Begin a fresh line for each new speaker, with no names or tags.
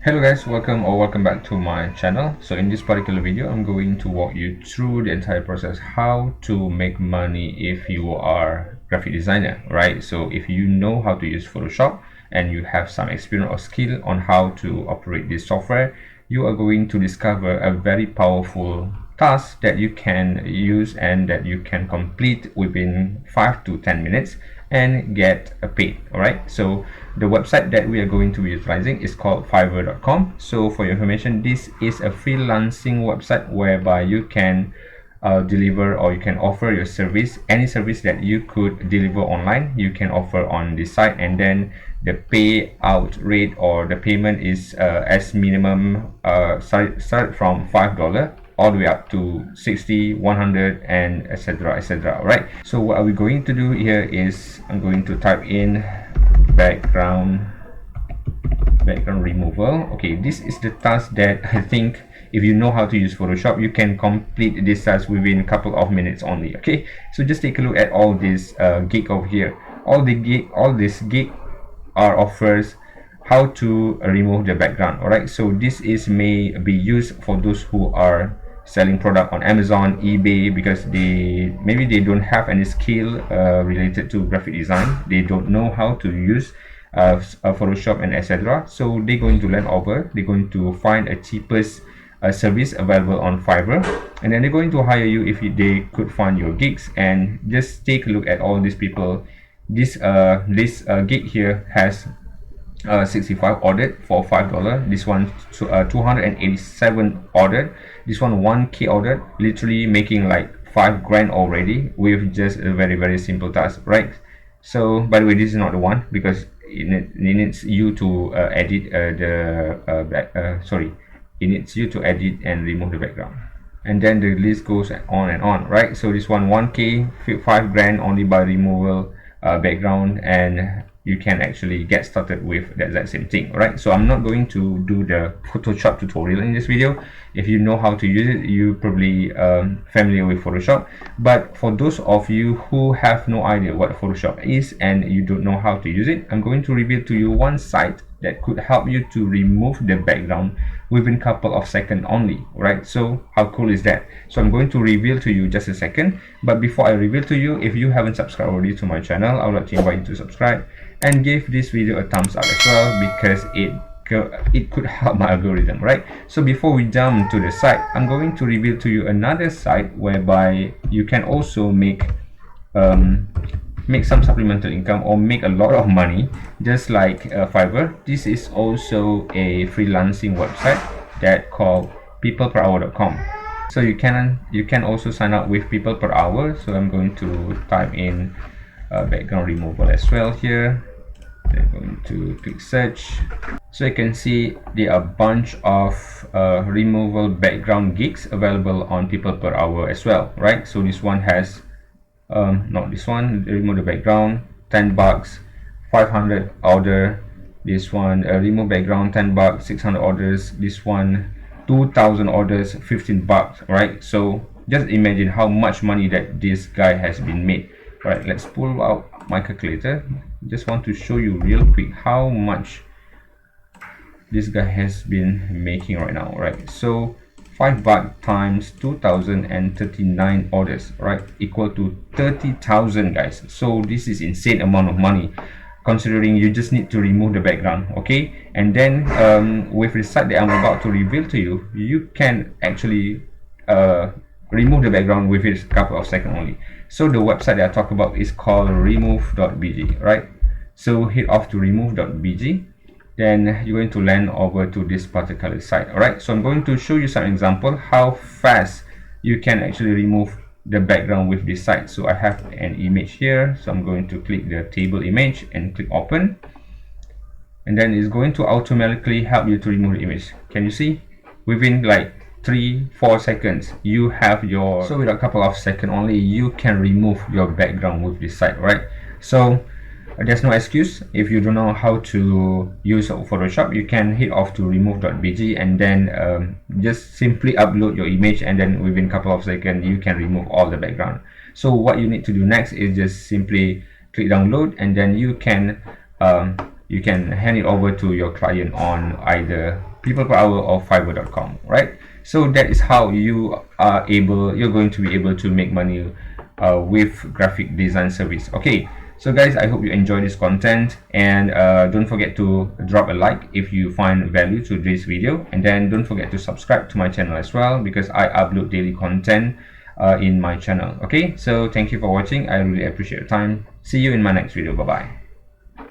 Hello guys, welcome back to my channel. So in this particular video, I'm going to walk you through the entire process how to make money if you are graphic designer, right? So if you know how to use Photoshop and you have some experience or skill on how to operate this software, you are going to discover a very powerful task that you can use and that you can complete within 5 to 10 minutes and get paid. All right, so the website that we are going to be utilizing is called fiverr.com. So for your information, this is a freelancing website whereby you can deliver, or you can offer your service, any service that you could deliver online, you can offer on this site, and then the payout rate or the payment is as minimum start from $5 all the way up to 60, 100, and etc. Right, so what are we going to do here is I'm going to type in background removal. Okay, this is the task that I think if you know how to use Photoshop, you can complete this task within a couple of minutes only. Okay, so just take a look at all this gig over here. All this gig are offers how to remove the background. All right, so this is may be used for those who are selling product on Amazon, eBay, because maybe they don't have any skill related to graphic design. They don't know how to use Photoshop and etc. So they're going to learn over. They're going to find a cheapest service available on Fiverr, and then they're going to hire you if they could find your gigs. And just take a look at all these people. This gig here has 65 ordered for $5. This one 287 ordered. This one 1K ordered, literally making like 5 grand already with just a very simple task, right? So by the way, this is not the one, because it needs you to edit it needs you to edit and remove the background, and then the list goes on and on, right? So this one 1K 5 grand only by removal background, and you can actually get started with the exact same thing, right? So I'm not going to do the Photoshop tutorial in this video. If you know how to use it, you probably familiar with Photoshop. But for those of you who have no idea what Photoshop is and you don't know how to use it, I'm going to reveal to you one site that could help you to remove the background within a couple of seconds only, right? So how cool is that? So I'm going to reveal to you just a second, but before I reveal to you, if you haven't subscribed already to my channel, I would like to invite you to subscribe and give this video a thumbs up as well, because it could help my algorithm, right? So before we jump to the site, I'm going to reveal to you another site whereby you can also make some supplemental income or make a lot of money, just like Fiverr. This is also a freelancing website that called peopleperhour.com. So you can also sign up with people per hour. So I'm going to type in background removal as well here. I'm going to click search. So you can see there are a bunch of removal background gigs available on people per hour as well, right? So this one has not this one, remove the background, $10, 500 order. This one remove background, $10, 600 orders. This one 2,000 orders, $15, right? So just imagine how much money that this guy has been made. Right, let's pull out my calculator. Just want to show you real quick how much this guy has been making right now, right? So $5 times 2,039 orders, right, equal to 30,000, guys. So this is insane amount of money, considering you just need to remove the background. Okay, and then with the site that I'm about to reveal to you, you can actually remove the background within a couple of seconds only. So the website that I talk about is called remove.bg, right? So hit off to remove.bg, then you're going to land over to this particular site. All right, so I'm going to show you some example how fast you can actually remove the background with this site. So I have an image here, so I'm going to click the table image and click open, and then it's going to automatically help you to remove the image. Can you see? Within like 3-4 seconds you have your, so with a couple of seconds only you can remove your background with this site, right? So there's no excuse. If you don't know how to use Photoshop, you can hit off to remove.bg and then just simply upload your image, and then within a couple of seconds you can remove all the background. So what you need to do next is just simply click download, and then you can hand it over to your client on either people per hour of Fiverr.com, right? So that is how you're going to be able to make money with graphic design service. Okay, so guys, I hope you enjoy this content, and don't forget to drop a like if you find value to this video, and then don't forget to subscribe to my channel as well, because I upload daily content in my channel. Okay, so thank you for watching. I really appreciate your time. See you in my next video. Bye bye.